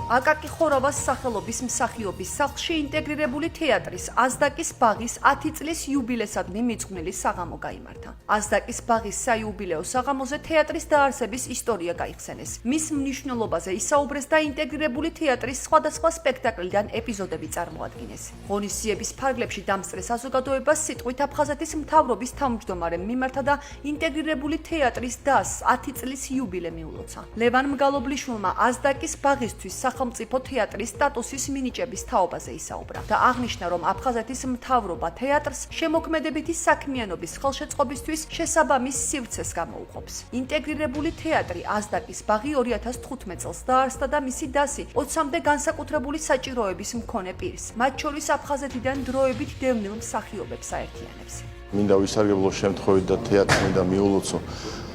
აკაკი ხორავას სახელობის მსახიობის სახლში ინტეგრირებული თეატრის აზდაკის ბაღის 10 წლის იუბილესადმი მიძღვნილი საღამო გაიმართა. აზდაკის ბაღის საიუბილეო საღამოზე თეატრის დაარსების ისტორია გაიხსენეს. მის მნიშვნელობაზე ისაუბრეს და ინტეგრირებული თეატრის სხვადასხვა სპექტაკლიდან ეპიზოდები წარმოადგინეს. ღონისძიების ფარგლებში დამსწრე საზოგადოებას სიტყვით აფხაზეთის მთავრობის თავმჯდომარემ მიმართა და ინტეგრირებული თეატრის დასს 10 წლის იუბილე მიულოცა. ლევან მგალობლიშვილმა აზდაკის ბაღისთვის სახელმწიფო თეატრის სტატუსის მინიჭების თაობაზე ისაუბრა და აღნიშნა, რომ აფხაზეთის მთავრობა თეატრს შემოქმედებითი საქმიანობის ხელშეწყობისთვის შესაბამის სივრცეს გამოუყოფს. ინტეგრირებული თეატრი აზდაკის ბაღი 2015 წელს დაარსდა და მისი დასი 20-მდე განსაკუთრებული საჭიროების მქონე პირს, მათ შორის აფხაზეთიდან დროებით დევნილ მსახიობებს აერთიანებს. მინდა ვისარგებლო შემთხვევით და თეატრს მინდა მიულოცო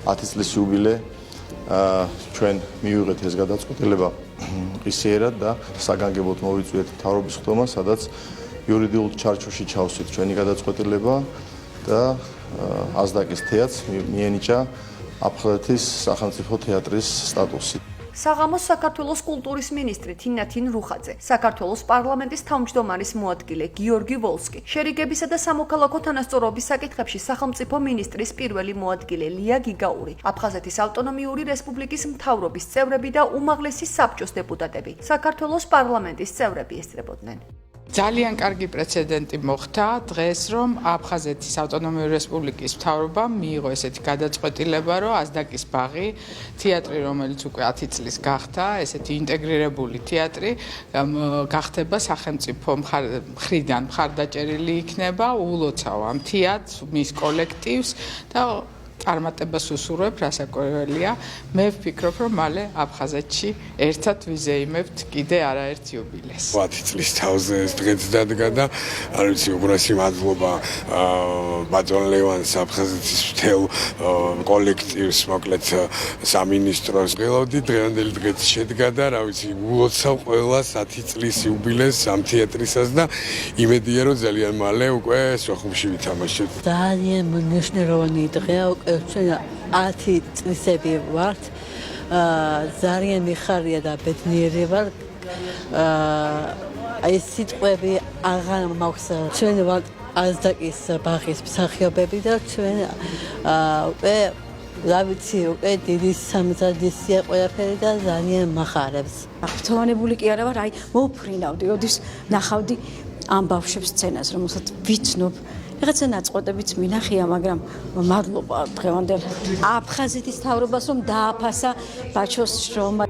10 წლის იუბილე. ჩვენ მივიღეთ ეს გადაწყვეტილება ყისიერად და საგანგებოდ მოვიწვიეთ მთავრობის ხდომა, სადაც იურიდიულ ჩარჩოში ჩავსვით ჩვენი გადაწყვეტილება და აზდაკის თეატრს მიენიჭა აფხაზეთის სახელმწიფო თეატრის სტატუსი. საღამოს საქართველოს კულტურის მინისტრი თინათინ რუხაძე, საქართველოს პარლამენტის თავმჯდომარის მოადგილე გიორგი ვოლსკი, შერიგებისა და სამოქალაქო თანასწორობის საკითხებში სახელმწიფო მინისტრის პირველი მოადგილე ლია გიგაური, აფხაზეთის ავტონომიური რესპუბლიკის მთავრობის წევრები და უმაღლესი საბჭოს დეპუტატები, საქართველოს პარლამენტის წევრები ესწრებოდნენ. ძალიან კარგი პრეცედენტი მოხდა დღეს, რომ აფხაზეთის ავტონომიური რესპუბლიკის მთავრობამ მიიღო ესეთი გადაწყვეტილება, რომ აზდაკის ბაღი, თეატრი, რომელიც უკვე 10 წლის გახდა, ესეთი ინტეგრირებული თეატრი, გახდება სახელმწიფო მხრიდან მხარდაჭერილი იქნება, უულოცავ ამ თეატრს, მის კოლექტივს და წარმატებას უსურვებ, რასაკვირველია, მე ვფიქრობ, რომ მალე აფხაზეთში ერთად ვიზეიმებთ კიდე არაერთ იუბილეს. 10 წლის თავზე ეს დღეც დადგა და არ ვიცი, უბრალესი მადლობა ბატონ ლევანს, აფხაზეთის მთელ კოლექტივს, მოკლედ სამინისტროს ღელავდი, დღევანდელი დღეც შედგა და რა ვიცი, ულოცავ ყველას 10 წლის იუბილეს ამ თეატრისას და იმედია, რომ ძალიან მალე უკვე სოხუმში ვითამაშებთ. ძალიან მნიშვნელოვანი დღეა. ჩვენ 10 წლისები ვართ, ძალიან მიხარია და ბედნიერი ვარ. აი სიტყვები აღარ მაქვს. ჩვენ ვართ აზდაკის ბაღის მსახიობები და ჩვენ უკვე რა ვიცი, უკვე დიდი სამზადისია ყველაფერი და ძალიან მახარებს. აღფრთოვანებული კი არა ვარ, აი მოვფრინავდი, როდის ნახავდი ამ ბავშვებს სცენას, რომელსაც ვიცნობ. რაღაცა ნაწყვეტებიც მინახია, მაგრამ მადლობა დღევანდელ აფხაზეთის მთავრობას, რომ დააფასა ბაჩოს შრომა.